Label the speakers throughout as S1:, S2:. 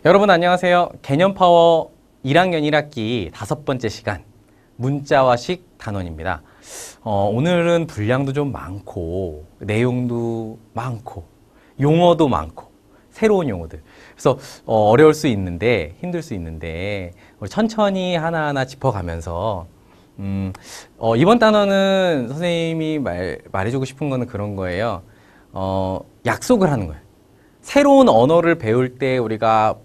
S1: 여러분 안녕하세요. 개념파워 1학년 1학기 5번째 시간 문자와식 단원입니다. 오늘은 분량도 좀 많고 내용도 많고 용어도 많고 새로운 용어들. 그래서 어려울 수 있는데 힘들 수 있는데 우리 천천히 하나하나 짚어가면서 이번 단어는 선생님이 말해주고 싶은 거는 그런 거예요. 약속을 하는 거예요. 새로운 언어를 배울 때 우리가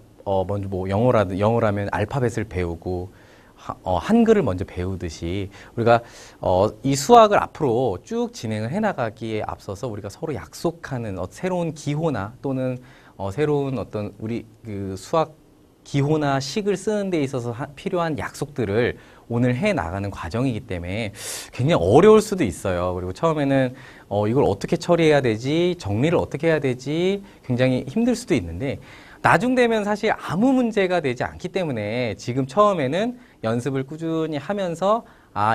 S1: 먼저 뭐 영어라면 알파벳을 배우고 한글을 먼저 배우듯이 우리가 이 수학을 앞으로 쭉 진행을 해나가기에 앞서서 우리가 서로 약속하는 새로운 기호나 또는 새로운 어떤 우리 그 수학 기호나 식을 쓰는 데 있어서 필요한 약속들을 오늘 해 나가는 과정이기 때문에 굉장히 어려울 수도 있어요. 그리고 처음에는 이걸 어떻게 처리해야 되지, 정리를 어떻게 해야 되지 굉장히 힘들 수도 있는데 나중 되면 사실 아무 문제가 되지 않기 때문에 지금 처음에는 연습을 꾸준히 하면서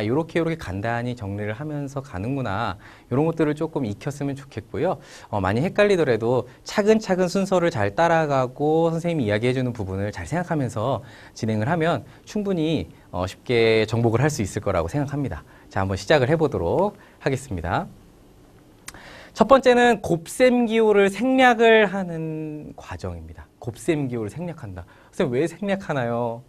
S1: 요렇게 간단히 정리를 하면서 가는구나. 이런 것들을 조금 익혔으면 좋겠고요. 많이 헷갈리더라도 차근차근 순서를 잘 따라가고 선생님이 이야기해주는 부분을 잘 생각하면서 진행을 하면 충분히 쉽게 정복을 할 수 있을 거라고 생각합니다. 자, 한번 시작을 해보도록 하겠습니다. 첫 번째는 곱셈 기호를 생략을 하는 과정입니다. 곱셈 기호를 생략한다. 선생님 왜 생략하나요?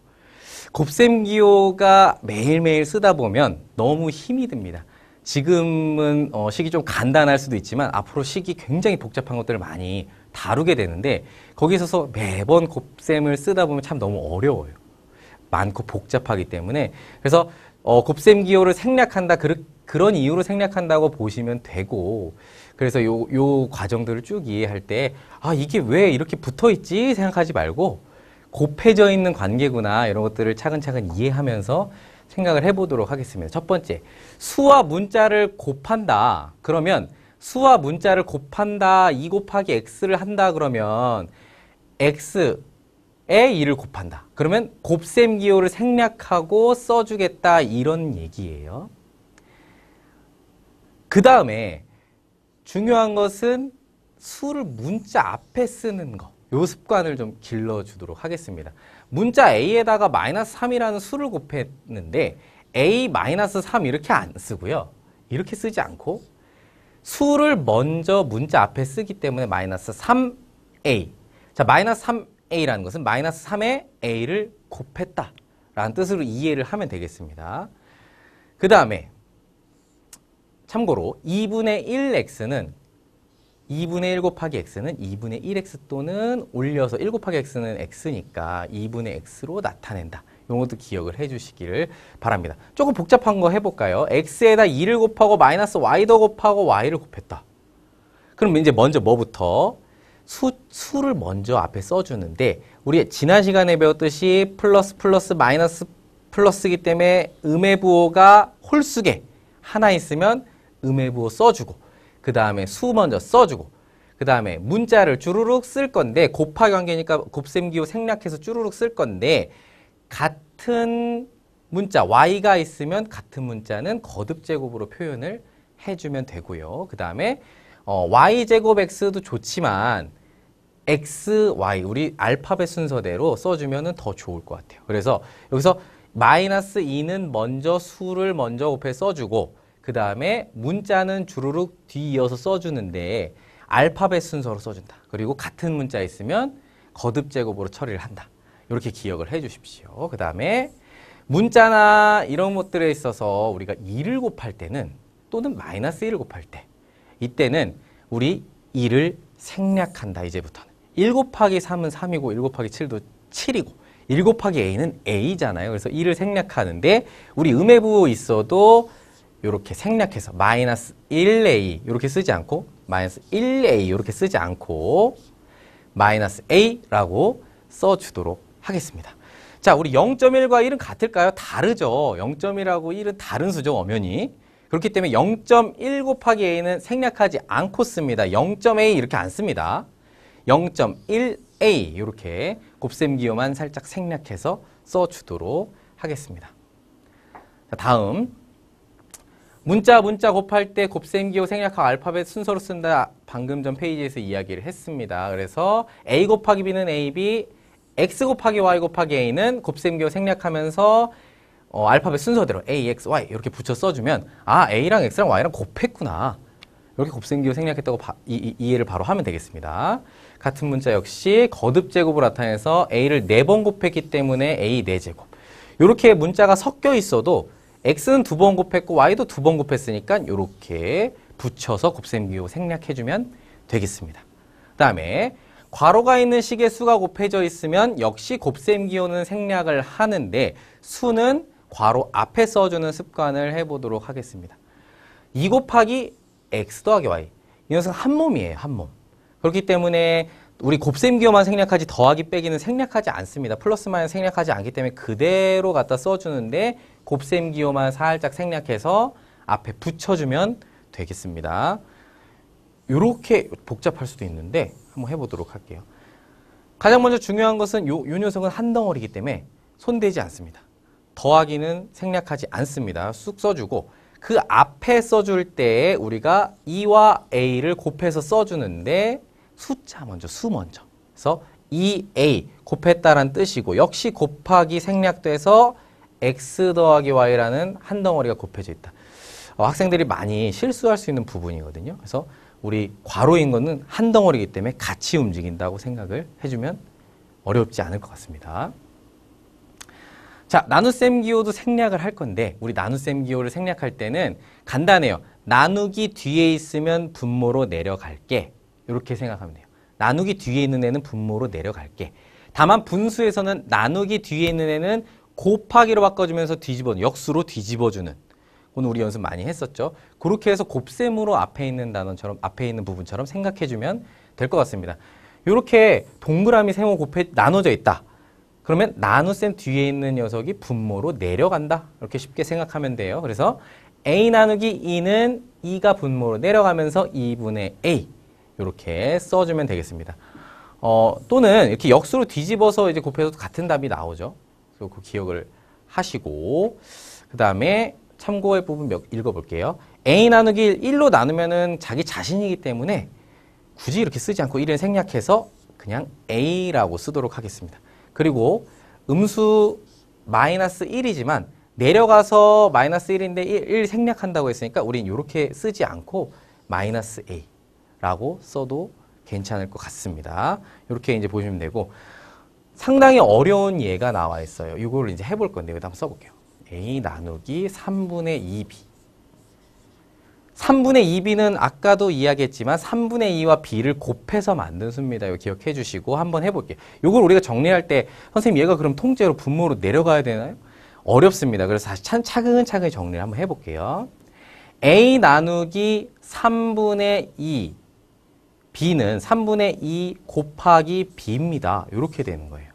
S1: 곱셈 기호가 매일매일 쓰다 보면 너무 힘이 듭니다. 지금은 식이 좀 간단할 수도 있지만 앞으로 식이 굉장히 복잡한 것들을 많이 다루게 되는데 거기에 있어서 매번 곱셈을 쓰다 보면 참 너무 어려워요. 많고 복잡하기 때문에 그래서 곱셈 기호를 생략한다 그런 이유로 생략한다고 보시면 되고 그래서 요 과정들을 쭉 이해할 때 이게 왜 이렇게 붙어있지 생각하지 말고 곱해져 있는 관계구나 이런 것들을 차근차근 이해하면서 생각을 해보도록 하겠습니다. 첫 번째, 수와 문자를 곱한다. 그러면 수와 문자를 곱한다. 2 곱하기 x를 한다 그러면 x에 2를 곱한다. 그러면 곱셈 기호를 생략하고 써주겠다 이런 얘기예요. 그 다음에 중요한 것은 수를 문자 앞에 쓰는 거. 요 습관을 좀 길러주도록 하겠습니다. 문자 a에다가 마이너스 3이라는 수를 곱했는데 a 마이너스 3 이렇게 안 쓰고요. 이렇게 쓰지 않고 수를 먼저 문자 앞에 쓰기 때문에 마이너스 3a. 자, 마이너스 3a라는 것은 마이너스 3에 a를 곱했다 라는 뜻으로 이해를 하면 되겠습니다. 그 다음에 참고로 2분의 1x는 2분의 1 곱하기 x는 2분의 1x 또는 올려서 1 곱하기 x는 x니까 2분의 x로 나타낸다. 이런 것도 기억을 해주시기를 바랍니다. 조금 복잡한 거 해볼까요? x에다 2를 곱하고 마이너스 y도 곱하고 y를 곱했다. 그럼 이제 먼저 뭐부터? 수를 먼저 앞에 써주는데 우리 지난 시간에 배웠듯이 플러스 플러스 마이너스 플러스이기 때문에 음의 부호가 홀수개 하나 있으면 음의 부호 써주고 그 다음에 수 먼저 써주고 그 다음에 문자를 주르륵 쓸 건데 곱하기 관계니까 곱셈 기호 생략해서 주르륵 쓸 건데 같은 문자 y가 있으면 같은 문자는 거듭제곱으로 표현을 해주면 되고요. 그 다음에 y제곱 x도 좋지만 x, y 우리 알파벳 순서대로 써주면 더 좋을 것 같아요. 그래서 여기서 마이너스 2는 먼저 수를 먼저 곱해 써주고 그 다음에 문자는 주르륵 뒤이어서 써주는데 알파벳 순서로 써준다. 그리고 같은 문자 있으면 거듭제곱으로 처리를 한다. 이렇게 기억을 해 주십시오. 그 다음에 문자나 이런 것들에 있어서 우리가 2를 곱할 때는 또는 마이너스 1을 곱할 때 이때는 우리 2를 생략한다. 이제부터는 1 곱하기 3은 3이고 1 곱하기 7도 7이고 1 곱하기 a는 a잖아요. 그래서 2를 생략하는데 우리 음의 부호 있어도 이렇게 생략해서 마이너스 1a 이렇게 쓰지 않고 마이너스 1a 이렇게 쓰지 않고 마이너스 a라고 써주도록 하겠습니다. 자, 우리 0.1과 1은 같을까요? 다르죠. 0.1하고 1은 다른 수죠, 엄연히. 그렇기 때문에 0.1 곱하기 a는 생략하지 않고 씁니다. 0.a 이렇게 안 씁니다. 0.1a 이렇게 곱셈 기호만 살짝 생략해서 써주도록 하겠습니다. 자, 다음 문자 곱할 때 곱셈기호 생략하고 알파벳 순서로 쓴다. 방금 전 페이지에서 이야기를 했습니다. 그래서 A 곱하기 B는 AB, X 곱하기 Y 곱하기 A는 곱셈기호 생략하면서 알파벳 순서대로 A, X, Y 이렇게 붙여 써주면 아 A랑 X랑 Y랑 곱했구나. 이렇게 곱셈기호 생략했다고 이해를 바로 하면 되겠습니다. 같은 문자 역시 거듭 제곱으로 나타내서 A를 4번 곱했기 때문에 A 4제곱. 이렇게 문자가 섞여 있어도 X는 2번 곱했고 Y도 2번 곱했으니까 이렇게 붙여서 곱셈기호 생략해주면 되겠습니다. 그 다음에 괄호가 있는 식의 수가 곱해져 있으면 역시 곱셈기호는 생략을 하는데 수는 괄호 앞에 써주는 습관을 해보도록 하겠습니다. 2 곱하기 X 더하기 Y. 이 녀석은 한 몸이에요. 한 몸. 그렇기 때문에 우리 곱셈기호만 생략하지 더하기 빼기는 생략하지 않습니다. 플러스 마이너스 생략하지 않기 때문에 그대로 갖다 써주는데 곱셈기호만 살짝 생략해서 앞에 붙여주면 되겠습니다. 이렇게 복잡할 수도 있는데 한번 해보도록 할게요. 가장 먼저 중요한 것은 요 녀석은 한 덩어리이기 때문에 손대지 않습니다. 더하기는 생략하지 않습니다. 쑥 써주고 그 앞에 써줄 때 우리가 2와 A를 곱해서 써주는데 숫자 먼저, 수 먼저. 그래서 2A 곱했다라는 뜻이고 역시 곱하기 생략돼서 X 더하기 Y라는 한 덩어리가 곱해져 있다. 학생들이 많이 실수할 수 있는 부분이거든요. 그래서 우리 괄호인 거는 한 덩어리이기 때문에 같이 움직인다고 생각을 해주면 어렵지 않을 것 같습니다. 자, 나눗셈 기호도 생략을 할 건데 우리 나눗셈 기호를 생략할 때는 간단해요. 나누기 뒤에 있으면 분모로 내려갈게. 이렇게 생각하면 돼요. 나누기 뒤에 있는 애는 분모로 내려갈게. 다만 분수에서는 나누기 뒤에 있는 애는 곱하기로 바꿔주면서 역수로 뒤집어주는. 오늘 우리 연습 많이 했었죠. 그렇게 해서 곱셈으로 앞에 있는 단어처럼 앞에 있는 부분처럼 생각해주면 될 것 같습니다. 이렇게 동그라미 세모 나눠져 있다. 그러면 나눗셈 뒤에 있는 녀석이 분모로 내려간다. 이렇게 쉽게 생각하면 돼요. 그래서 A 나누기 2는 2가 분모로 내려가면서 2분의 A 이렇게 써주면 되겠습니다. 또는 이렇게 역수로 뒤집어서 이제 곱해서 같은 답이 나오죠. 그래서 그 기억을 하시고 그 다음에 참고할 부분 읽어볼게요. A 나누기 1로 나누면은 자기 자신이기 때문에 굳이 이렇게 쓰지 않고 1을 생략해서 그냥 A라고 쓰도록 하겠습니다. 그리고 음수 마이너스 1이지만 내려가서 마이너스 1인데 1 생략한다고 했으니까 우린 이렇게 쓰지 않고 마이너스 A라고 써도 괜찮을 것 같습니다. 이렇게 이제 보시면 되고 상당히 어려운 예가 나와 있어요. 이걸 이제 해볼 건데 여기다 한번 써볼게요. A 나누기 3분의 2B 3분의 2B는 아까도 이야기했지만 3분의 2와 B를 곱해서 만든 수입니다. 이거 기억해 주시고 한번 해볼게요. 이걸 우리가 정리할 때 선생님 얘가 그럼 통째로 분모로 내려가야 되나요? 어렵습니다. 그래서 다시 차근차근히 정리를 한번 해볼게요. A 나누기 3분의 2 B는 3분의 2 곱하기 B입니다. 이렇게 되는 거예요.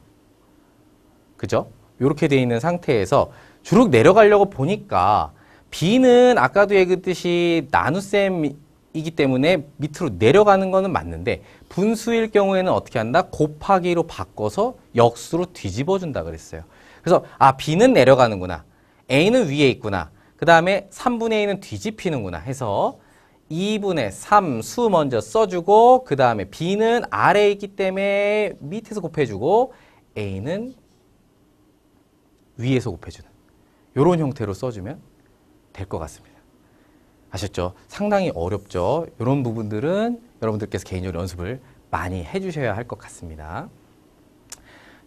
S1: 그죠? 이렇게 되어 있는 상태에서 주룩 내려가려고 보니까 B는 아까도 얘기했듯이 나눗셈이기 때문에 밑으로 내려가는 거는 맞는데 분수일 경우에는 어떻게 한다? 곱하기로 바꿔서 역수로 뒤집어 준다 그랬어요. 그래서 B는 내려가는구나. A는 위에 있구나. 그 다음에 3분의 A는 뒤집히는구나 해서 2분의 3 수 먼저 써주고 그 다음에 B는 아래에 있기 때문에 밑에서 곱해주고 A는 위에서 곱해주는 이런 형태로 써주면 될 것 같습니다. 아셨죠? 상당히 어렵죠? 이런 부분들은 여러분들께서 개인적으로 연습을 많이 해주셔야 할 것 같습니다.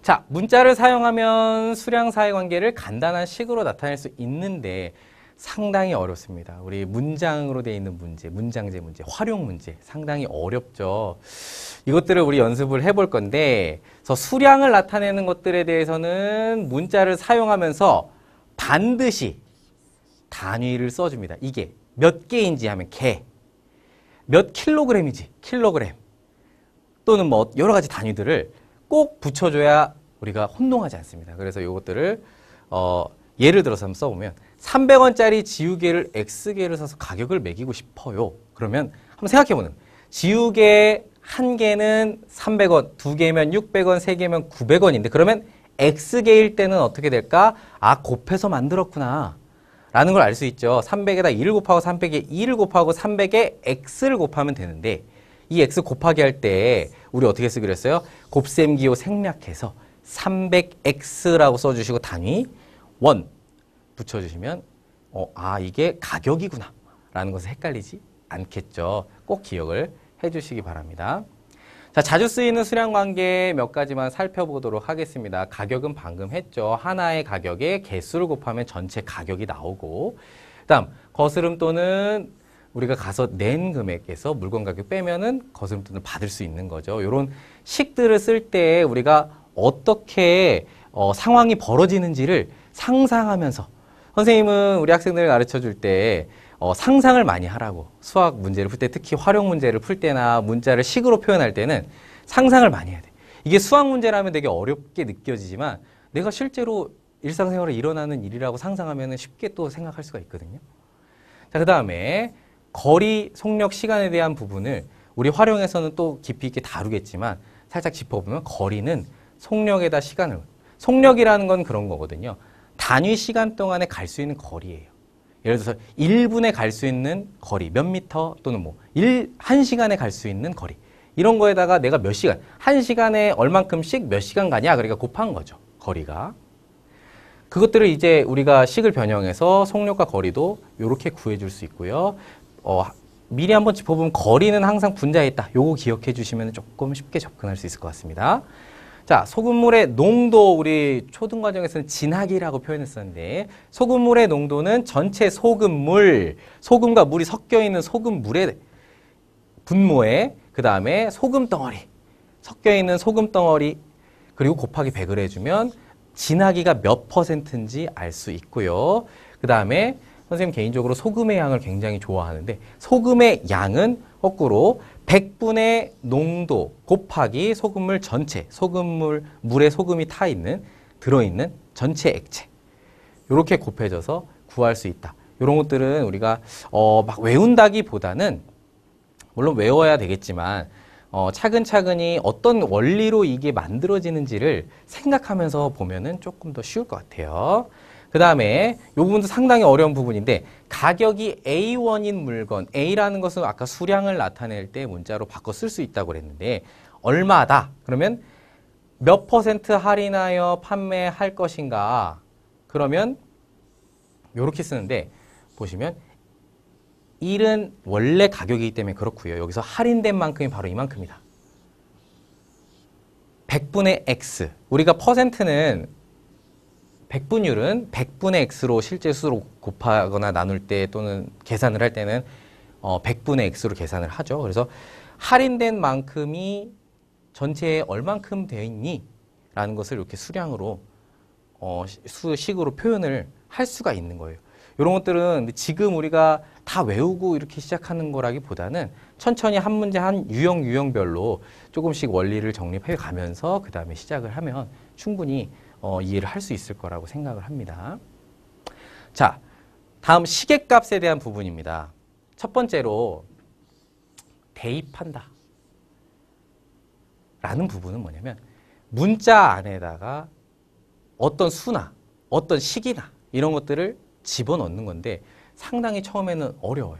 S1: 자, 문자를 사용하면 수량 사이관계를 간단한 식으로 나타낼 수 있는데 상당히 어렵습니다. 우리 문장으로 되어 있는 문제, 문장제 문제, 활용 문제 상당히 어렵죠. 이것들을 우리 연습을 해볼 건데 그래서 수량을 나타내는 것들에 대해서는 문자를 사용하면서 반드시 단위를 써줍니다. 이게 몇 개인지 하면 개, 몇 킬로그램인지 킬로그램 또는 뭐 여러 가지 단위들을 꼭 붙여줘야 우리가 혼동하지 않습니다. 그래서 이것들을 예를 들어서 한번 써보면 300원짜리 지우개를 X개를 사서 가격을 매기고 싶어요. 그러면 한번 생각해보는 지우개 한 개는 300원, 두 개면 600원, 세 개면 900원인데 그러면 X개일 때는 어떻게 될까? 곱해서 만들었구나 라는 걸 알 수 있죠. 300에다 2를 곱하고 300에 2를 곱하고 300에 x를 곱하면 되는데 이 x 곱하기 할 때 우리 어떻게 쓰기로 했어요? 곱셈기호 생략해서 300x라고 써주시고 단위 원 붙여주시면 이게 가격이구나 라는 것을 헷갈리지 않겠죠. 꼭 기억을 해주시기 바랍니다. 자, 자주 쓰이는 수량 관계 몇 가지만 살펴보도록 하겠습니다. 가격은 방금 했죠. 하나의 가격에 개수를 곱하면 전체 가격이 나오고, 그다음 거스름돈은 우리가 가서 낸 금액에서 물건 가격 빼면은 거스름돈을 받을 수 있는 거죠. 이런 식들을 쓸 때 우리가 어떻게 상황이 벌어지는지를 상상하면서, 선생님은 우리 학생들을 가르쳐 줄 때 상상을 많이 하라고, 수학 문제를 풀 때, 특히 활용 문제를 풀 때나 문자를 식으로 표현할 때는 상상을 많이 해야 돼. 이게 수학 문제라면 되게 어렵게 느껴지지만 내가 실제로 일상생활에 일어나는 일이라고 상상하면 쉽게 또 생각할 수가 있거든요. 자, 그 다음에 거리, 속력, 시간에 대한 부분을 우리 활용에서는 또 깊이 있게 다루겠지만 살짝 짚어보면 거리는 속력에다 시간을, 속력이라는 건 그런 거거든요. 단위 시간 동안에 갈 수 있는 거리예요. 예를 들어서 1분에 갈 수 있는 거리, 몇 미터 또는 1시간에 갈 수 있는 거리. 이런 거에다가 내가 몇 시간, 1시간에 얼만큼씩 몇 시간 가냐, 그러니까 곱한 거죠. 거리가. 그것들을 이제 우리가 식을 변형해서 속력과 거리도 이렇게 구해줄 수 있고요. 미리 한번 짚어보면 거리는 항상 분자에 있다. 요거 기억해 주시면 조금 쉽게 접근할 수 있을 것 같습니다. 자, 소금물의 농도, 우리 초등과정에서는 진하기라고 표현했었는데, 소금물의 농도는 전체 소금물, 소금과 물이 섞여 있는 소금물의 분모에, 그 다음에 소금 덩어리, 섞여 있는 소금 덩어리, 그리고 곱하기 100을 해주면 진하기가 몇 %인지 알 수 있고요. 그 다음에 선생님 개인적으로 소금의 양을 굉장히 좋아하는데, 소금의 양은 거꾸로 100분의 농도 곱하기 소금물 전체, 물에 소금이 들어있는 전체 액체. 이렇게 곱해져서 구할 수 있다. 이런 것들은 우리가 막 외운다기보다는 물론 외워야 되겠지만 차근차근히 어떤 원리로 이게 만들어지는지를 생각하면서 보면은 조금 더 쉬울 것 같아요. 그 다음에 이 부분도 상당히 어려운 부분인데, 가격이 A1인 물건, A라는 것은 아까 수량을 나타낼 때 문자로 바꿔 쓸 수 있다고 그랬는데, 얼마다? 그러면 몇 % 할인하여 판매할 것인가? 그러면 이렇게 쓰는데, 보시면 1은 원래 가격이기 때문에 그렇고요. 여기서 할인된 만큼이 바로 이만큼이다. 100분의 X. 우리가 퍼센트는 100분율은 100분의 x로 실제 수로 곱하거나 나눌 때 또는 계산을 할 때는 100분의 x로 계산을 하죠. 그래서 할인된 만큼이 전체에 얼만큼 되어 있니? 라는 것을 이렇게 수량으로 수식으로 표현을 할 수가 있는 거예요. 이런 것들은 지금 우리가 다 외우고 이렇게 시작하는 거라기보다는 천천히 한 문제 한 유형별로 조금씩 원리를 정립해 가면서 그 다음에 시작을 하면 충분히 이해를 할 수 있을 거라고 생각을 합니다. 자, 다음 시계값에 대한 부분입니다. 첫 번째로 대입한다 라는 부분은 뭐냐면, 문자 안에다가 어떤 수나 어떤 식이나 이런 것들을 집어넣는 건데 상당히 처음에는 어려워요.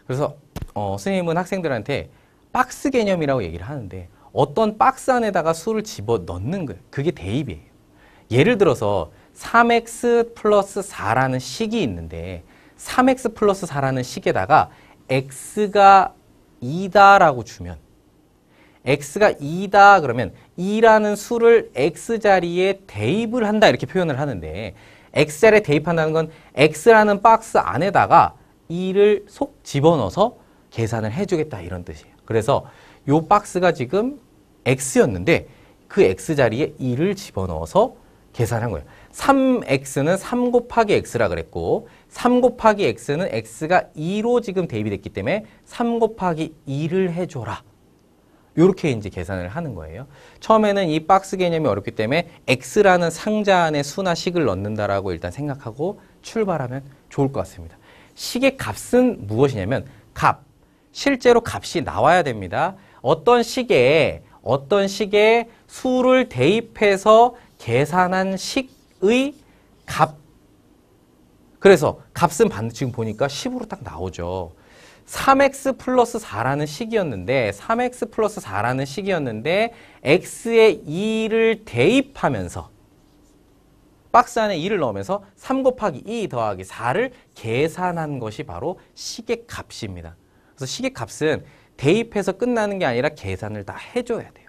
S1: 그래서 선생님은 학생들한테 박스 개념이라고 얘기를 하는데, 어떤 박스 안에다가 수를 집어넣는 거예요. 그게 대입이에요. 예를 들어서 3x 플러스 4라는 식이 있는데, 3x 플러스 4라는 식에다가 x가 2다라고 주면, x가 2다 그러면 2라는 수를 x자리에 대입을 한다 이렇게 표현을 하는데, x자리에 대입한다는 건 x라는 박스 안에다가 2를 속 집어넣어서 계산을 해주겠다 이런 뜻이에요. 그래서 이 박스가 지금 x였는데 그 x자리에 2를 집어넣어서 계산한 거예요. 3x는 3 곱하기 x라 그랬고, 3 곱하기 x는 x가 2로 지금 대입이 됐기 때문에 3 곱하기 2를 해줘라. 이렇게 이제 계산을 하는 거예요. 처음에는 이 박스 개념이 어렵기 때문에 x라는 상자 안에 수나 식을 넣는다라고 일단 생각하고 출발하면 좋을 것 같습니다. 식의 값은 무엇이냐면 값. 실제로 값이 나와야 됩니다. 어떤 식에 수를 대입해서 계산한 식의 값, 그래서 값은 지금 보니까 10으로 딱 나오죠. 3x 플러스 4라는 식이었는데 3x 플러스 4라는 식이었는데 x에 2를 대입하면서 박스 안에 2를 넣으면서 3 곱하기 2 더하기 4를 계산한 것이 바로 식의 값입니다. 그래서 식의 값은 대입해서 끝나는 게 아니라 계산을 다 해줘야 돼요.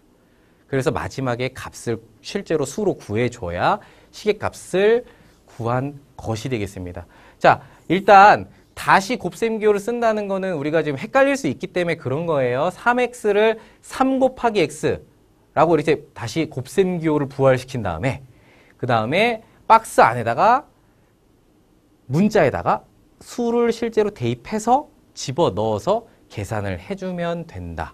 S1: 그래서 마지막에 값을 실제로 수로 구해줘야 식의 값을 구한 것이 되겠습니다. 자, 일단 다시 곱셈기호를 쓴다는 거는 우리가 지금 헷갈릴 수 있기 때문에 그런 거예요. 3x를 3 곱하기 x라고 이렇게 다시 곱셈기호를 부활시킨 다음에 그 다음에 박스 안에다가 문자에다가 수를 실제로 대입해서 집어넣어서 계산을 해주면 된다.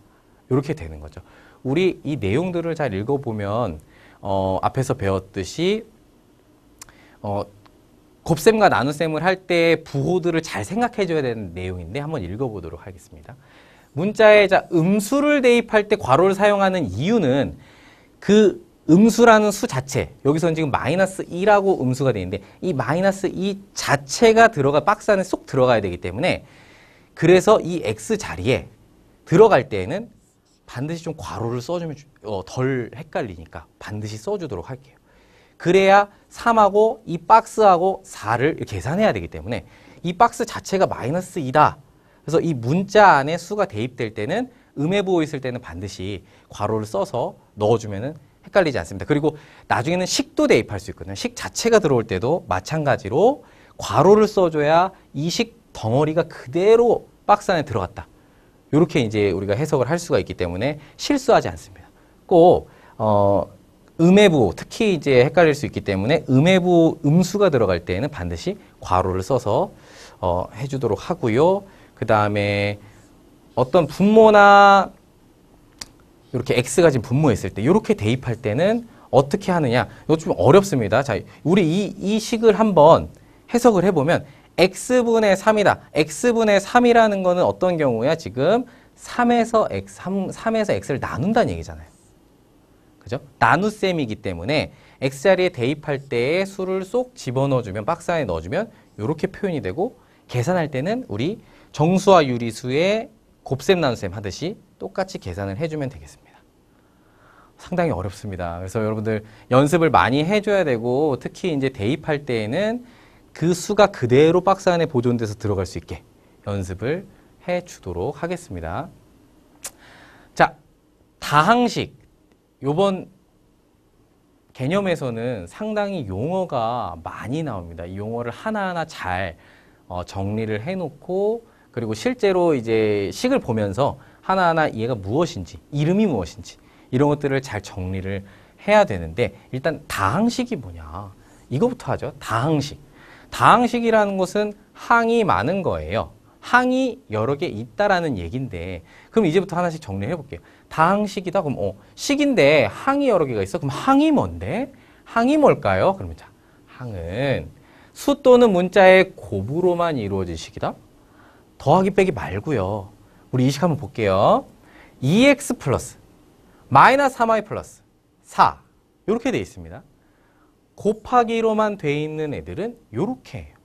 S1: 이렇게 되는 거죠. 우리 이 내용들을 잘 읽어보면 앞에서 배웠듯이 곱셈과 나눗셈을 할 때 부호들을 잘 생각해줘야 되는 내용인데 한번 읽어보도록 하겠습니다. 문자에 음수를 대입할 때 괄호를 사용하는 이유는 그 음수라는 수 자체, 여기서는 지금 마이너스 2라고 음수가 되어 있는데 이 마이너스 2 자체가 박스 안에 쏙 들어가야 되기 때문에 그래서 이 x 자리에 들어갈 때에는 반드시 좀 괄호를 써주면 덜 헷갈리니까 반드시 써주도록 할게요. 그래야 3하고 이 박스하고 4를 계산해야 되기 때문에 이 박스 자체가 마이너스 2다. 그래서 이 문자 안에 수가 대입될 때는 음해부호 있을 때는 반드시 괄호를 써서 넣어주면 헷갈리지 않습니다. 그리고 나중에는 식도 대입할 수 있거든요. 식 자체가 들어올 때도 마찬가지로 괄호를 써줘야 이 식 덩어리가 그대로 박스 안에 들어갔다. 이렇게 이제 우리가 해석을 할 수가 있기 때문에 실수하지 않습니다. 꼭 음해부호, 특히 이제 헷갈릴 수 있기 때문에 음해부호 음수가 들어갈 때에는 반드시 괄호를 써서 해주도록 하고요. 그 다음에 어떤 분모나 이렇게 x가 지금 분모했을 때 이렇게 대입할 때는 어떻게 하느냐? 이거 좀 어렵습니다. 자, 우리 이 식을 한번 해석을 해보면 x분의 3이다. x분의 3이라는 거는 어떤 경우야? 지금 3에서 x를 나눈다는 얘기잖아요. 그죠? 나눗셈이기 때문에 x자리에 대입할 때의 수를 쏙 집어넣어주면 박스 안에 넣어주면 이렇게 표현이 되고 계산할 때는 우리 정수와 유리수의 곱셈 나눗셈 하듯이 똑같이 계산을 해주면 되겠습니다. 상당히 어렵습니다. 그래서 여러분들 연습을 많이 해줘야 되고 특히 이제 대입할 때에는 그 수가 그대로 박스 안에 보존돼서 들어갈 수 있게 연습을 해주도록 하겠습니다. 자, 다항식. 요번 개념에서는 상당히 용어가 많이 나옵니다. 이 용어를 하나하나 잘 정리를 해놓고 그리고 실제로 이제 식을 보면서 하나하나 얘가 무엇인지, 이름이 무엇인지 이런 것들을 잘 정리를 해야 되는데 일단 다항식이 뭐냐? 이거부터 하죠. 다항식. 다항식이라는 것은 항이 많은 거예요. 항이 여러 개 있다라는 얘기인데 그럼 이제부터 하나씩 정리해 볼게요. 다항식이다. 그럼 식인데 항이 여러 개가 있어. 그럼 항이 뭔데? 항이 뭘까요? 그러면 자, 항은 수 또는 문자의 곱으로만 이루어진 식이다. 더하기 빼기 말고요. 우리 이 식 한번 볼게요. 2x 플러스 마이너스 3y 플러스 4 이렇게 돼 있습니다. 곱하기로만 돼 있는 애들은 이렇게 해요.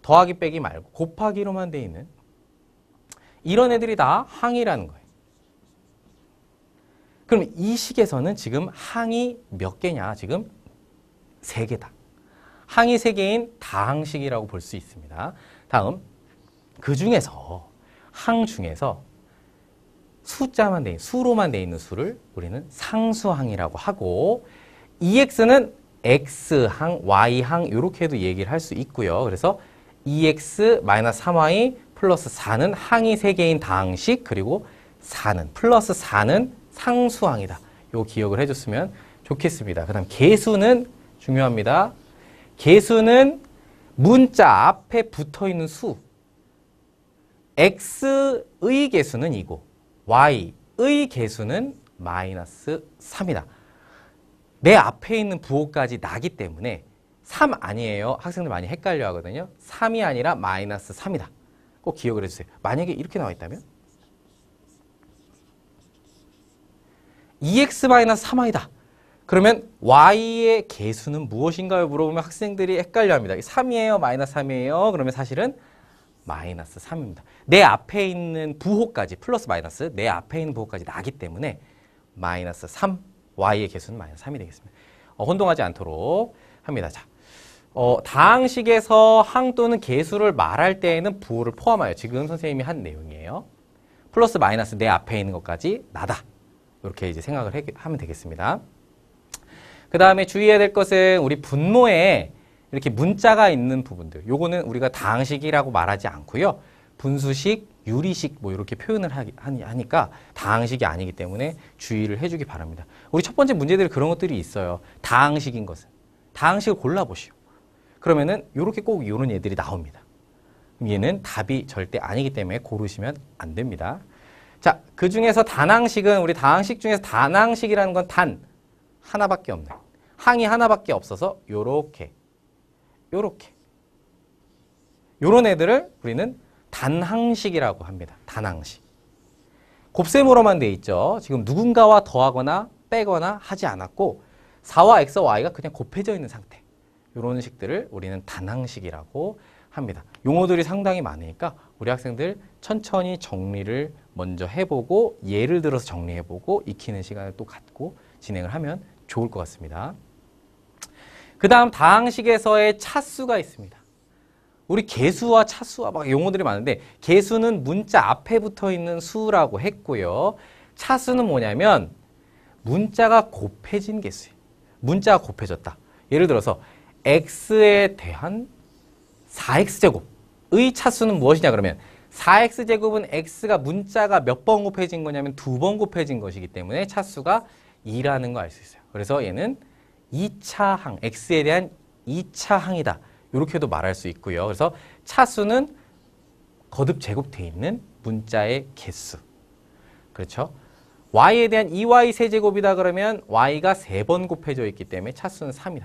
S1: 더하기 빼기 말고 곱하기로만 돼 있는 이런 애들이 다 항이라는 거예요. 그럼 이 식에서는 지금 항이 몇 개냐? 지금 3개다. 항이 3개인 다항식이라고 볼 수 있습니다. 다음 그 중에서 항 중에서 숫자만 돼 있는 수로만 돼 있는 수를 우리는 상수항이라고 하고 EX는 X항, Y항 이렇게도 얘기를 할 수 있고요. 그래서 EX-3Y 플러스 4는 항이 3개인 다항식 그리고 4는 플러스 4는 상수항이다. 요 기억을 해줬으면 좋겠습니다. 그 다음 개수는 중요합니다. 개수는 문자 앞에 붙어있는 수 X의 개수는 2고 Y의 개수는 마이너스 3이다. 내 앞에 있는 부호까지 나기 때문에 3 아니에요. 학생들 많이 헷갈려 하거든요. 3이 아니라 마이너스 3이다. 꼭 기억을 해주세요. 만약에 이렇게 나와 있다면 2x-3y다. 그러면 y의 개수는 무엇인가요? 물어보면 학생들이 헷갈려합니다. 3이에요? 마이너스 3이에요? 그러면 사실은 마이너스 3입니다. 내 앞에 있는 부호까지 플러스 마이너스 내 앞에 있는 부호까지 나기 때문에 마이너스 3 y의 개수는 마이너스 3이 되겠습니다. 혼동하지 않도록 합니다. 자, 다항식에서 항 또는 개수를 말할 때에는 부호를 포함하여 지금 선생님이 한 내용이에요. 플러스 마이너스 내 앞에 있는 것까지 나다. 이렇게 이제 생각을 하면 되겠습니다. 그 다음에 주의해야 될 것은 우리 분모에 이렇게 문자가 있는 부분들. 요거는 우리가 다항식이라고 말하지 않고요. 분수식, 유리식 뭐 이렇게 표현을 하니까 다항식이 아니기 때문에 주의를 해주기 바랍니다. 우리 첫 번째 문제들이 그런 것들이 있어요. 다항식인 것은. 다항식을 골라보시오. 그러면은 요렇게 꼭 요런 애들이 나옵니다. 얘는 답이 절대 아니기 때문에 고르시면 안 됩니다. 자, 그 중에서 단항식은 우리 다항식 중에서 단항식이라는 건 단 하나밖에 없는 항이 하나밖에 없어서 요렇게 요런 애들을 우리는 단항식이라고 합니다. 단항식. 곱셈으로만 돼 있죠. 지금 누군가와 더하거나 빼거나 하지 않았고 4와 x와 y가 그냥 곱해져 있는 상태. 이런 식들을 우리는 단항식이라고 합니다. 용어들이 상당히 많으니까 우리 학생들 천천히 정리를 먼저 해보고 예를 들어서 정리해보고 익히는 시간을 또 갖고 진행을 하면 좋을 것 같습니다. 그 다음 다항식에서의 차수가 있습니다. 우리 개수와 차수와 막 용어들이 많은데 개수는 문자 앞에 붙어 있는 수라고 했고요. 차수는 뭐냐면 문자가 곱해진 개수예요. 문자가 곱해졌다. 예를 들어서 x에 대한 4x제곱의 차수는 무엇이냐 그러면 4x제곱은 x가 문자가 몇 번 곱해진 거냐면 2번 곱해진 것이기 때문에 차수가 2라는 거 알 수 있어요. 그래서 얘는 2차 항, x에 대한 2차 항이다. 이렇게도 말할 수 있고요. 그래서 차수는 거듭 제곱되어 있는 문자의 개수. 그렇죠? y에 대한 2y 세제곱이다 그러면 y가 3번 곱해져 있기 때문에 차수는 3이다.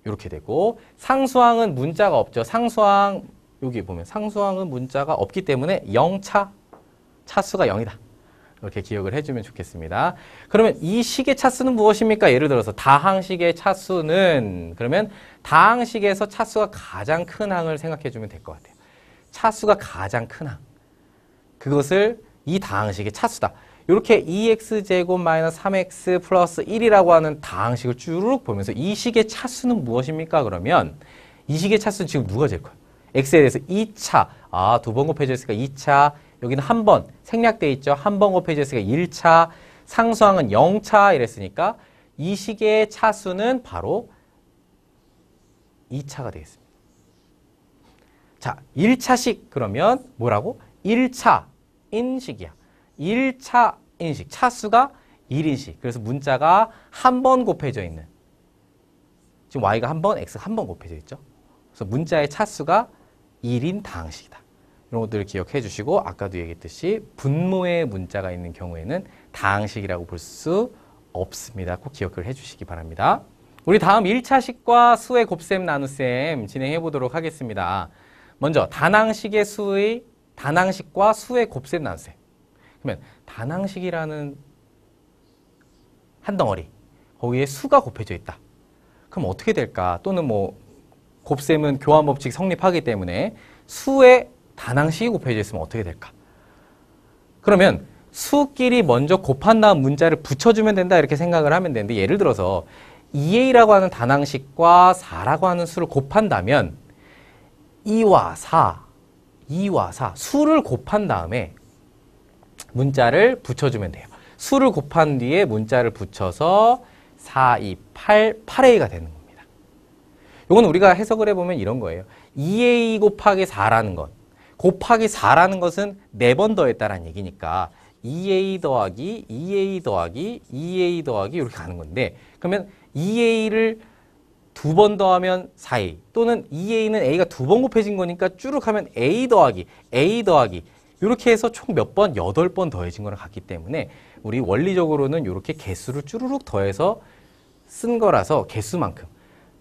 S1: 이렇게 되고 상수항은 문자가 없죠. 상수항 여기 보면 상수항은 문자가 없기 때문에 0차, 차수가 0이다. 이렇게 기억을 해주면 좋겠습니다. 그러면 이 식의 차수는 무엇입니까? 예를 들어서 다항식의 차수는 그러면 다항식에서 차수가 가장 큰 항을 생각해 주면 될 것 같아요. 차수가 가장 큰 항. 그것을 이 다항식의 차수다. 이렇게 2x제곱 마이너스 3x 플러스 1이라고 하는 다항식을 쭉 보면서 이 식의 차수는 무엇입니까? 그러면 이 식의 차수는 지금 누가 제일 커요? x에 대해서 2차. 아, 2번 곱해져 있으니까 2차. 여기는 한 번 생략되어 있죠. 한 번 곱해져 있으니까 1차. 상수항은 0차 이랬으니까 이 식의 차수는 바로 2차가 되겠습니다. 자, 1차식 그러면 뭐라고? 1차인식이야. 1차인식. 차수가 1인식. 그래서 문자가 한 번 곱해져 있는. 지금 y가 한 번, x가 한 번 곱해져 있죠. 그래서 문자의 차수가 1인 다항식이다. 이런 것들을 기억해 주시고 아까도 얘기했듯이 분모의 문자가 있는 경우에는 다항식이라고 볼 수 없습니다. 꼭 기억을 해 주시기 바랍니다. 우리 다음 1차식과 수의 곱셈 나눗셈 진행해 보도록 하겠습니다. 먼저 단항식의 수의 단항식과 수의 곱셈 나눗셈. 그러면 단항식이라는 한 덩어리 거기에 수가 곱해져 있다. 그럼 어떻게 될까? 또는 뭐 곱셈은 교환 법칙 성립하기 때문에 수의 단항식이 곱해져 있으면 어떻게 될까? 그러면 수끼리 먼저 곱한 다음 문자를 붙여주면 된다 이렇게 생각을 하면 되는데 예를 들어서 2a라고 하는 단항식과 4라고 하는 수를 곱한다면 2와 4 수를 곱한 다음에 문자를 붙여주면 돼요. 수를 곱한 뒤에 문자를 붙여서 4, 2, 8a가 되는 겁니다. 이건 우리가 해석을 해보면 이런 거예요. 2a 곱하기 4라는 것 곱하기 4라는 것은 4번 더했다라는 얘기니까 2a 더하기 2a 더하기 2a 더하기 이렇게 가는 건데 그러면 2a를 2번 더하면 4a 또는 2a는 a가 2번 곱해진 거니까 쭈룩 하면 a 더하기 이렇게 해서 총 몇 번? 8번 더해진 거랑 같기 때문에 우리 원리적으로는 이렇게 개수를 쭈루룩 더해서 쓴 거라서 개수만큼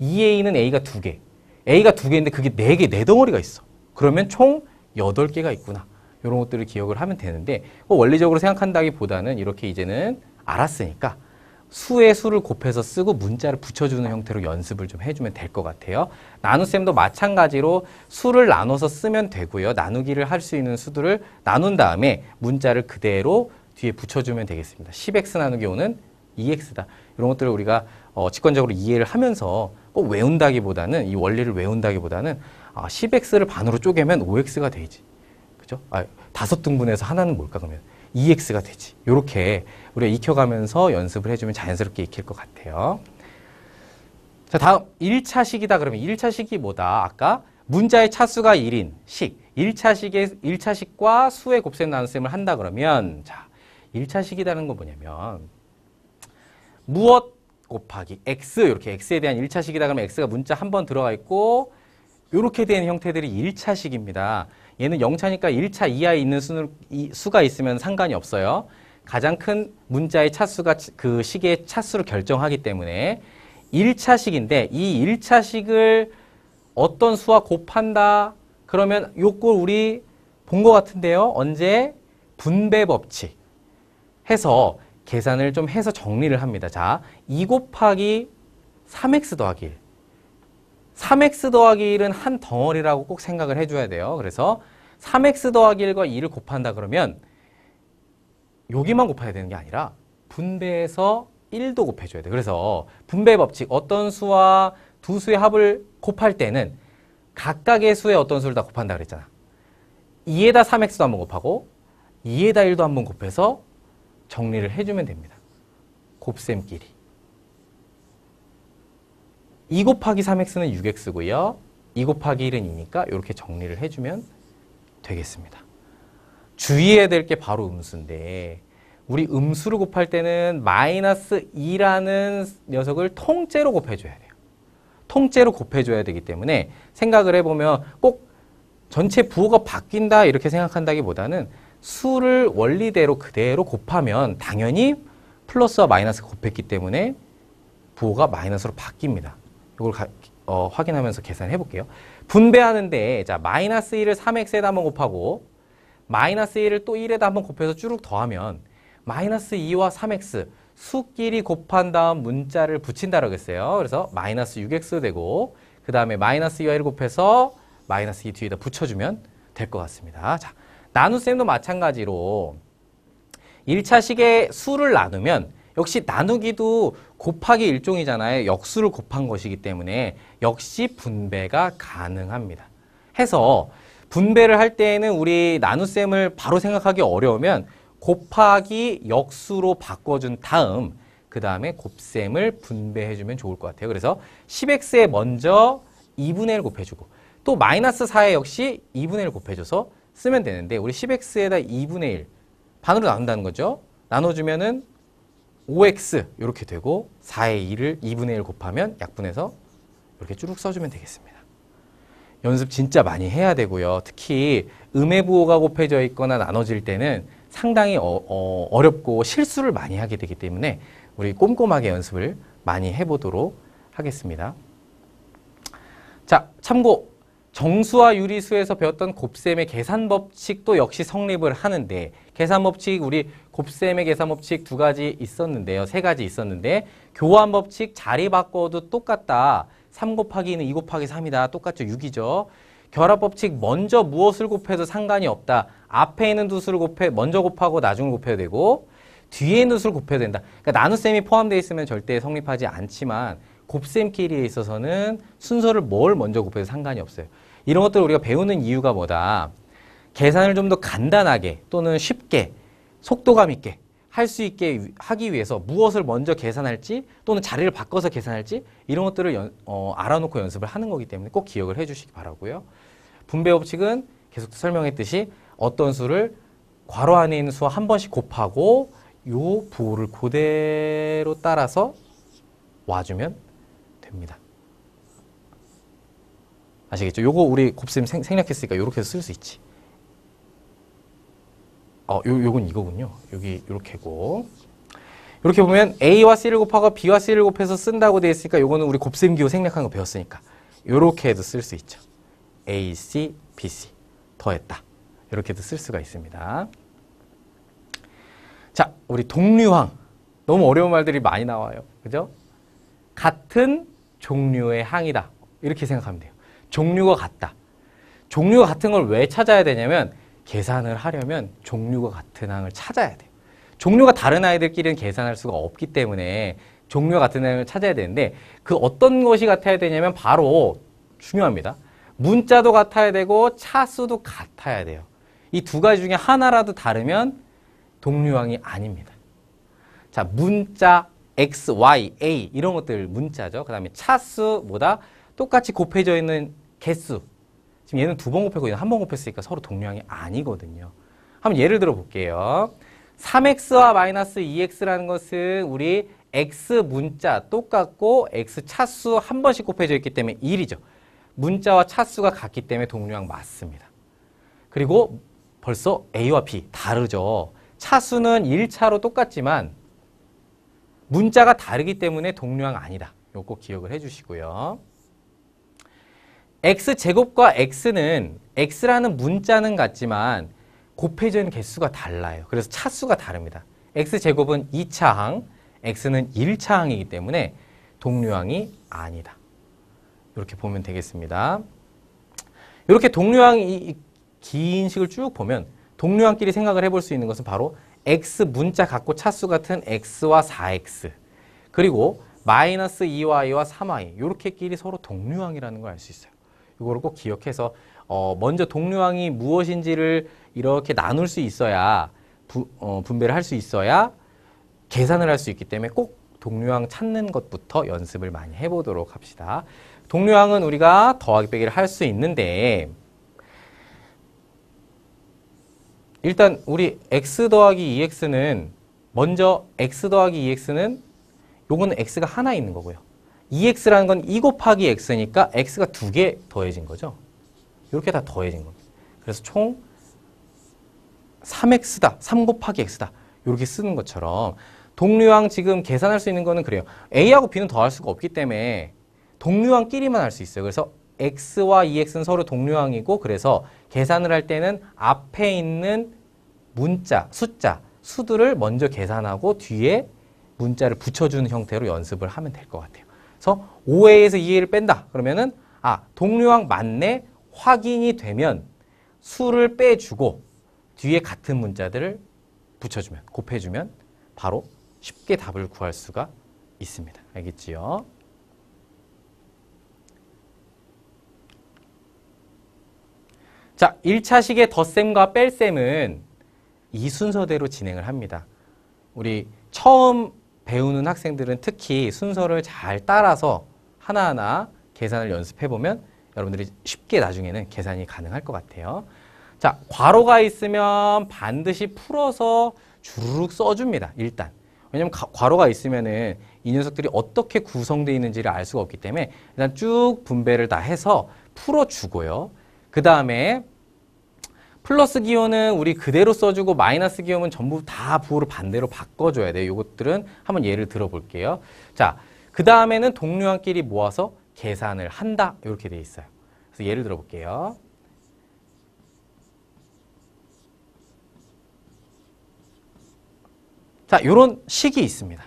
S1: 2a는 a가 2개인데 그게 4개, 4덩어리가 있어. 그러면 총 8개가 있구나. 이런 것들을 기억을 하면 되는데 원리적으로 생각한다기보다는 이렇게 이제는 알았으니까 수의 수를 곱해서 쓰고 문자를 붙여주는 형태로 연습을 좀 해주면 될 것 같아요. 나눗셈도 마찬가지로 수를 나눠서 쓰면 되고요. 나누기를 할 수 있는 수들을 나눈 다음에 문자를 그대로 뒤에 붙여주면 되겠습니다. 10x 나누기 5는 2x다. 이런 것들을 우리가 직관적으로 이해를 하면서 꼭 외운다기보다는 이 원리를 외운다기보다는 10x를 반으로 쪼개면 5x가 되지. 그죠? 5등분해서 하나는 뭘까 그러면 2x가 되지. 이렇게 우리가 익혀가면서 연습을 해주면 자연스럽게 익힐 것 같아요. 자, 다음 1차식이다 그러면 1차식이 뭐다? 아까 문자의 차수가 1인 식. 1차식과 수의 곱셈 나눗셈을 한다 그러면 자, 1차식이라는 건 뭐냐면 무엇 곱하기 x 이렇게 x에 대한 1차식이다 그러면 x가 문자 한 번 들어가 있고 이렇게 된 형태들이 1차식입니다. 얘는 0차니까 1차 이하에 있는 수가 있으면 상관이 없어요. 가장 큰 문자의 차수가 그 식의 차수를 결정하기 때문에 1차식인데 이 1차식을 어떤 수와 곱한다 그러면 요걸 우리 본 것 같은데요. 언제? 분배 법칙 해서 계산을 좀 해서 정리를 합니다. 자, 2 곱하기 3x 더하기 1. 3x 더하기 1은 한 덩어리라고 꼭 생각을 해줘야 돼요. 그래서 3x 더하기 1과 2를 곱한다 그러면 여기만 곱해야 되는 게 아니라 분배해서 1도 곱해줘야 돼요. 그래서 분배 법칙, 어떤 수와 두 수의 합을 곱할 때는 각각의 수의 어떤 수를 다 곱한다 그랬잖아. 2에다 3x도 한번 곱하고 2에다 1도 한번 곱해서 정리를 해주면 됩니다. 곱셈끼리. 2 곱하기 3x는 6x고요. 2 곱하기 1은 2니까 이렇게 정리를 해주면 되겠습니다. 주의해야 될 게 바로 음수인데 우리 음수를 곱할 때는 마이너스 2라는 녀석을 통째로 곱해줘야 돼요. 통째로 곱해줘야 되기 때문에 생각을 해보면 꼭 전체 부호가 바뀐다 이렇게 생각한다기보다는 수를 원리대로 그대로 곱하면 당연히 플러스와 마이너스가 곱했기 때문에 부호가 마이너스로 바뀝니다. 이걸 확인하면서 계산해 볼게요. 분배하는데 자 마이너스 1을 3x에다 한번 곱하고 마이너스 1을 또 1에다 한번 곱해서 쭉 더하면 마이너스 2와 3x 수끼리 곱한 다음 문자를 붙인다라고 했어요. 그래서 마이너스 6x 되고 그 다음에 마이너스 2와 1을 곱해서 마이너스 2 뒤에다 붙여주면 될 것 같습니다. 자, 나눗셈도 마찬가지로 1차식의 수를 나누면 역시 나누기도 곱하기 일종이잖아요. 역수를 곱한 것이기 때문에 역시 분배가 가능합니다. 해서 분배를 할 때에는 우리 나눗셈을 바로 생각하기 어려우면 곱하기 역수로 바꿔준 다음 그 다음에 곱셈을 분배해주면 좋을 것 같아요. 그래서 10x에 먼저 2분의 1 곱해주고 또 마이너스 4에 역시 2분의 1 곱해줘서 쓰면 되는데 우리 10x에다 2분의 1 반으로 나눈다는 거죠. 나눠주면은 5x 이렇게 되고 4의 2를 2분의 1 곱하면 약분해서 이렇게 쭉 써주면 되겠습니다. 연습 진짜 많이 해야 되고요. 특히 음의 부호가 곱해져 있거나 나눠질 때는 상당히 어렵고 실수를 많이 하게 되기 때문에 우리 꼼꼼하게 연습을 많이 해보도록 하겠습니다. 자, 참고 정수와 유리수에서 배웠던 곱셈의 계산 법칙도 역시 성립을 하는데 계산 법칙 우리 곱셈의 계산 법칙 2가지 있었는데요. 3가지 있었는데 교환 법칙 자리 바꿔도 똑같다. 3 곱하기 2는 2 곱하기 3이다. 똑같죠. 6이죠. 결합 법칙 먼저 무엇을 곱해도 상관이 없다. 앞에 있는 두 수를 먼저 곱하고 나중에 곱해야 되고 뒤에 있는 수를 곱해야 된다. 그러니까 나눗셈이 포함되어 있으면 절대 성립하지 않지만 곱셈끼리에 있어서는 순서를 뭘 먼저 곱해도 상관이 없어요. 이런 것들을 우리가 배우는 이유가 뭐다. 계산을 좀 더 간단하게 또는 쉽게 속도감 있게 할 수 있게 하기 위해서 무엇을 먼저 계산할지 또는 자리를 바꿔서 계산할지 이런 것들을 알아놓고 연습을 하는 거기 때문에 꼭 기억을 해주시기 바라고요. 분배 법칙은 계속 설명했듯이 어떤 수를 괄호 안에 있는 수와 한 번씩 곱하고 요 부호를 그대로 따라서 와주면 됩니다. 아시겠죠? 요거 우리 곱셈 생략했으니까 요렇게 해서 쓸 수 있지. 요건 이거군요. 여기 요렇게고. 이렇게 보면 A와 C를 곱하고 B와 C를 곱해서 쓴다고 되어 있으니까 요거는 우리 곱셈 기호 생략한 거 배웠으니까 요렇게 해도 쓸 수 있죠. A, C, B, C 더했다. 이렇게 해도 쓸 수가 있습니다. 자, 우리 동류항 너무 어려운 말들이 많이 나와요. 그죠? 같은 종류의 항이다. 이렇게 생각하면 돼요. 종류가 같다. 종류가 같은 걸 왜 찾아야 되냐면 계산을 하려면 종류가 같은 항을 찾아야 돼요. 종류가 다른 아이들끼리는 계산할 수가 없기 때문에 종류가 같은 항을 찾아야 되는데 그 어떤 것이 같아야 되냐면 바로 중요합니다. 문자도 같아야 되고 차수도 같아야 돼요. 이 두 가지 중에 하나라도 다르면 동류항이 아닙니다. 자, 문자 X, Y, A 이런 것들 문자죠. 그 다음에 차수 뭐다? 똑같이 곱해져 있는 개수. 지금 얘는 두 번 곱했고 얘는 한 번 곱했으니까 서로 동류항이 아니거든요. 한번 예를 들어 볼게요. 3x와 마이너스 2x라는 것은 우리 x 문자 똑같고 x 차수 한 번씩 곱해져 있기 때문에 1이죠. 문자와 차수가 같기 때문에 동류항 맞습니다. 그리고 벌써 a와 b 다르죠. 차수는 1차로 똑같지만 문자가 다르기 때문에 동류항 아니다. 이거 꼭 기억을 해주시고요. x제곱과 x는 x라는 문자는 같지만 곱해져 있는 개수가 달라요. 그래서 차수가 다릅니다. x제곱은 2차항, x는 1차항이기 때문에 동류항이 아니다. 이렇게 보면 되겠습니다. 이렇게 동류항이 긴 식을 쭉 보면 동류항끼리 생각을 해볼 수 있는 것은 바로 x 문자 같고 차수 같은 x와 4x 그리고 마이너스 2y와 3y 이렇게끼리 서로 동류항이라는 걸 알 수 있어요. 이거를 꼭 기억해서 먼저 동류항이 무엇인지를 이렇게 나눌 수 있어야 분배를 할 수 있어야 계산을 할 수 있기 때문에 꼭 동류항 찾는 것부터 연습을 많이 해보도록 합시다. 동류항은 우리가 더하기 빼기를 할 수 있는데 일단 우리 x 더하기 2x는 먼저 x 더하기 2x는 요거는 x가 하나 있는 거고요. 2x라는 건 2 곱하기 x니까 x가 2개 더해진 거죠. 이렇게 다 더해진 겁니다. 그래서 총 3x다. 3 곱하기 x다. 이렇게 쓰는 것처럼 동류항 지금 계산할 수 있는 거는 그래요. a하고 b는 더할 수가 없기 때문에 동류항끼리만 할 수 있어요. 그래서 x와 2x는 서로 동류항이고 그래서 계산을 할 때는 앞에 있는 문자, 숫자, 수들을 먼저 계산하고 뒤에 문자를 붙여주는 형태로 연습을 하면 될 것 같아요. 그래서 5a에서 2a를 뺀다. 그러면은 동류항 맞네 확인이 되면 수를 빼주고 뒤에 같은 문자들을 붙여주면 곱해주면 바로 쉽게 답을 구할 수가 있습니다. 알겠지요? 자, 1차식의 덧셈과 뺄셈은 이 순서대로 진행을 합니다. 우리 처음 배우는 학생들은 특히 순서를 잘 따라서 하나하나 계산을 연습해보면 여러분들이 쉽게 나중에는 계산이 가능할 것 같아요. 자, 괄호가 있으면 반드시 풀어서 주르륵 써줍니다. 일단. 왜냐면 괄호가 있으면은 이 녀석들이 어떻게 구성되어 있는지를 알 수가 없기 때문에 일단 쭉 분배를 다 해서 풀어주고요. 그 다음에 플러스 기호는 우리 그대로 써주고 마이너스 기호는 전부 다 부호를 반대로 바꿔줘야 돼요. 이것들은 한번 예를 들어볼게요. 자, 그 다음에는 동류항끼리 모아서 계산을 한다. 이렇게 돼 있어요. 그래서 예를 들어볼게요. 자, 이런 식이 있습니다.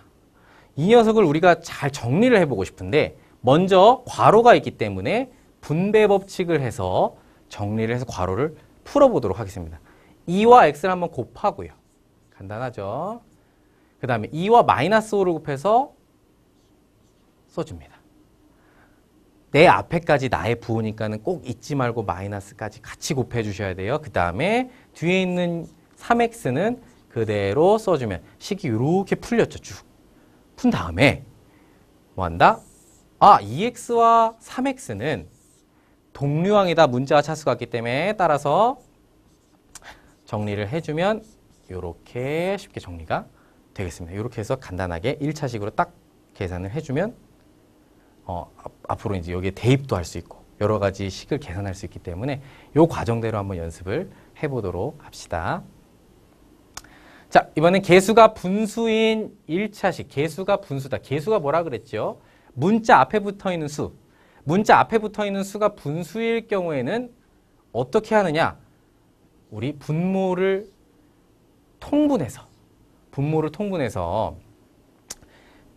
S1: 이 녀석을 우리가 잘 정리를 해보고 싶은데 먼저 괄호가 있기 때문에 분배 법칙을 해서 정리를 해서 괄호를 풀어보도록 하겠습니다. 2와 x를 한번 곱하고요. 간단하죠? 그 다음에 2와 마이너스 5를 곱해서 써줍니다. 내 앞에까지 나의 부호니까는 꼭 잊지 말고 마이너스까지 같이 곱해 주셔야 돼요. 그 다음에 뒤에 있는 3x는 그대로 써주면 식이 이렇게 풀렸죠. 쭉. 푼 다음에 뭐 한다? 2x와 3x는 동류항이다. 문자와 차수가 같기 때문에 따라서 정리를 해주면 이렇게 쉽게 정리가 되겠습니다. 이렇게 해서 간단하게 1차식으로 딱 계산을 해주면 앞으로 이제 여기에 대입도 할 수 있고 여러 가지 식을 계산할 수 있기 때문에 이 과정대로 한번 연습을 해보도록 합시다. 자, 이번엔 개수가 분수인 1차식. 개수가 분수다. 개수가 뭐라 그랬죠? 문자 앞에 붙어 있는 수. 문자 앞에 붙어 있는 수가 분수일 경우에는 어떻게 하느냐? 우리 분모를 통분해서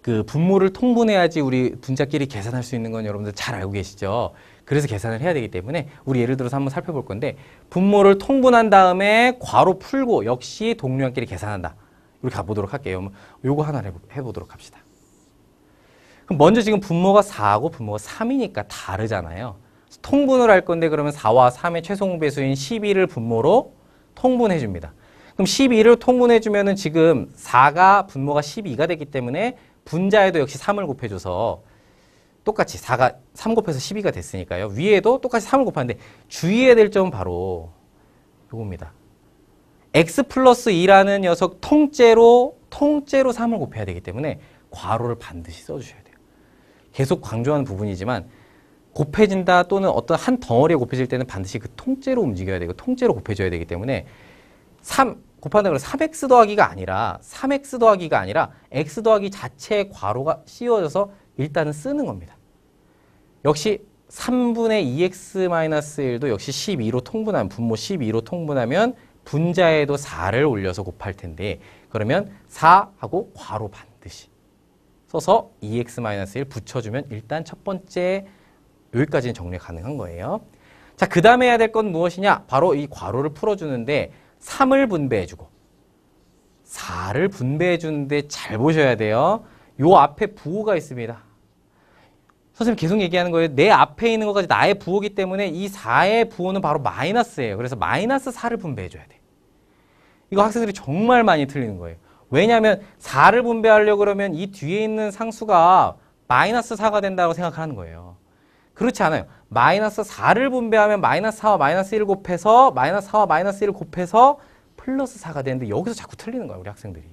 S1: 그 분모를 통분해야지 우리 분자끼리 계산할 수 있는 건 여러분들 잘 알고 계시죠? 그래서 계산을 해야 되기 때문에 우리 예를 들어서 한번 살펴볼 건데 분모를 통분한 다음에 괄호 풀고 역시 동류항끼리 계산한다. 이렇게 가보도록 할게요. 요거 하나 해보도록 합시다. 그럼 먼저 지금 분모가 4하고 분모가 3이니까 다르잖아요. 통분을 할 건데 그러면 4와 3의 최소공배수인 12를 분모로 통분해 줍니다. 그럼 12를 통분해 주면은 지금 4가 분모가 12가 되기 때문에 분자에도 역시 3을 곱해줘서 똑같이 4가 3 곱해서 12가 됐으니까요. 위에도 똑같이 3을 곱하는데 주의해야 될 점은 바로 요겁니다. x 플러스 2라는 녀석 통째로 3을 곱해야 되기 때문에 괄호를 반드시 써주셔야 돼요. 계속 강조하는 부분이지만 곱해진다 또는 어떤 한 덩어리에 곱해질 때는 반드시 그 통째로 움직여야 되고 통째로 곱해줘야 되기 때문에 3 곱한다 그래서 3x 더하기가 아니라 3x 더하기가 아니라 x 더하기 자체의 괄호가 씌워져서 일단은 쓰는 겁니다. 역시 3분의 2x-1도 역시 12로 통분하면 분모 12로 통분하면 분자에도 4를 올려서 곱할 텐데 그러면 4하고 괄호 반드시 써서 2x-1 붙여주면 일단 첫 번째 여기까지는 정리 가능한 거예요. 자, 그 다음에 해야 될 건 무엇이냐? 바로 이 괄호를 풀어주는데 3을 분배해주고 4를 분배해주는데 잘 보셔야 돼요. 요 앞에 부호가 있습니다. 선생님 계속 얘기하는 거예요. 내 앞에 있는 것까지 나의 부호기 때문에 이 4의 부호는 바로 마이너스예요. 그래서 마이너스 4를 분배해줘야 돼. 이거 학생들이 정말 많이 틀리는 거예요. 왜냐하면 4를 분배하려고 그러면 이 뒤에 있는 상수가 마이너스 4가 된다고 생각하는 거예요. 그렇지 않아요. 마이너스 4를 분배하면 마이너스 4와 마이너스 1을 곱해서 마이너스 4와 마이너스 1을 곱해서 플러스 4가 되는데 여기서 자꾸 틀리는 거야 우리 학생들이.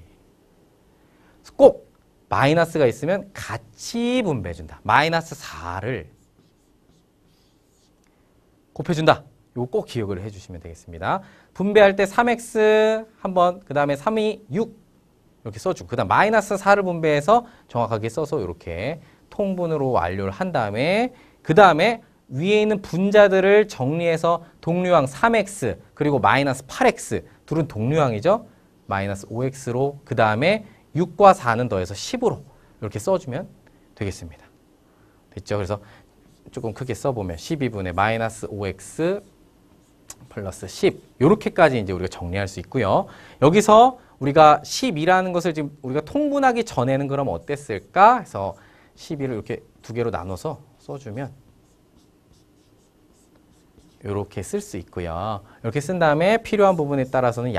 S1: 꼭 마이너스가 있으면 같이 분배해준다. 마이너스 4를 곱해준다. 이거 꼭 기억을 해주시면 되겠습니다. 분배할 때 3x 한번 그 다음에 3이 6 이렇게 써주고 그 다음 마이너스 4를 분배해서 정확하게 써서 이렇게 통분으로 완료를 한 다음에 그 다음에 위에 있는 분자들을 정리해서 동류항 3x 그리고 마이너스 8x 둘은 동류항이죠. 마이너스 5x로 그 다음에 6과 4는 더해서 10으로 이렇게 써주면 되겠습니다. 됐죠? 그래서 조금 크게 써보면 12분의 마이너스 5x 플러스 10 이렇게까지 이제 우리가 정리할 수 있고요. 여기서 우리가 12라는 것을 지금 우리가 통분하기 전에는 그럼 어땠을까? 해서 12를 이렇게 두 개로 나눠서 써주면 이렇게 쓸 수 있고요. 이렇게 쓴 다음에 필요한 부분에 따라서는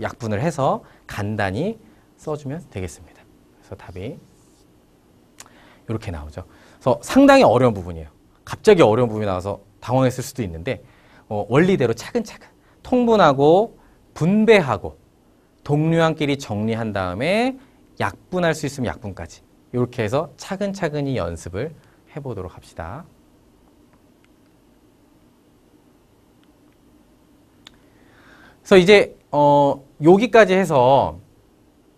S1: 약분을 해서 간단히 써주면 되겠습니다. 그래서 답이 이렇게 나오죠. 그래서 상당히 어려운 부분이에요. 갑자기 어려운 부분이 나와서 당황했을 수도 있는데 원리대로 차근차근 통분하고 분배하고 동류항끼리 정리한 다음에 약분할 수 있으면 약분까지 이렇게 해서 차근차근히 연습을 해보도록 합시다. 그래서 이제 여기까지 해서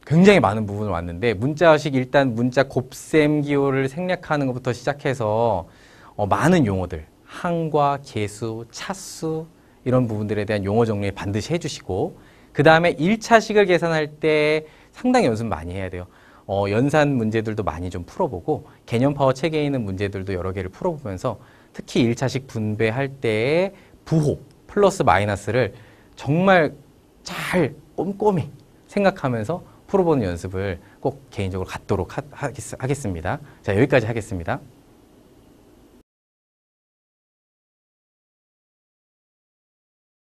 S1: 굉장히 많은 부분을 왔는데 문자식 일단 문자 곱셈 기호를 생략하는 것부터 시작해서 많은 용어들 항과 계수, 차수 이런 부분들에 대한 용어 정리 반드시 해주시고 그 다음에 1차식을 계산할 때 상당히 연습 많이 해야 돼요. 연산 문제들도 많이 좀 풀어보고 개념 파워 체계에 있는 문제들도 여러 개를 풀어보면서 특히 1차식 분배할 때의 부호 플러스 마이너스를 정말 잘 꼼꼼히 생각하면서 풀어보는 연습을 꼭 개인적으로 갖도록 하겠습니다. 자, 여기까지 하겠습니다.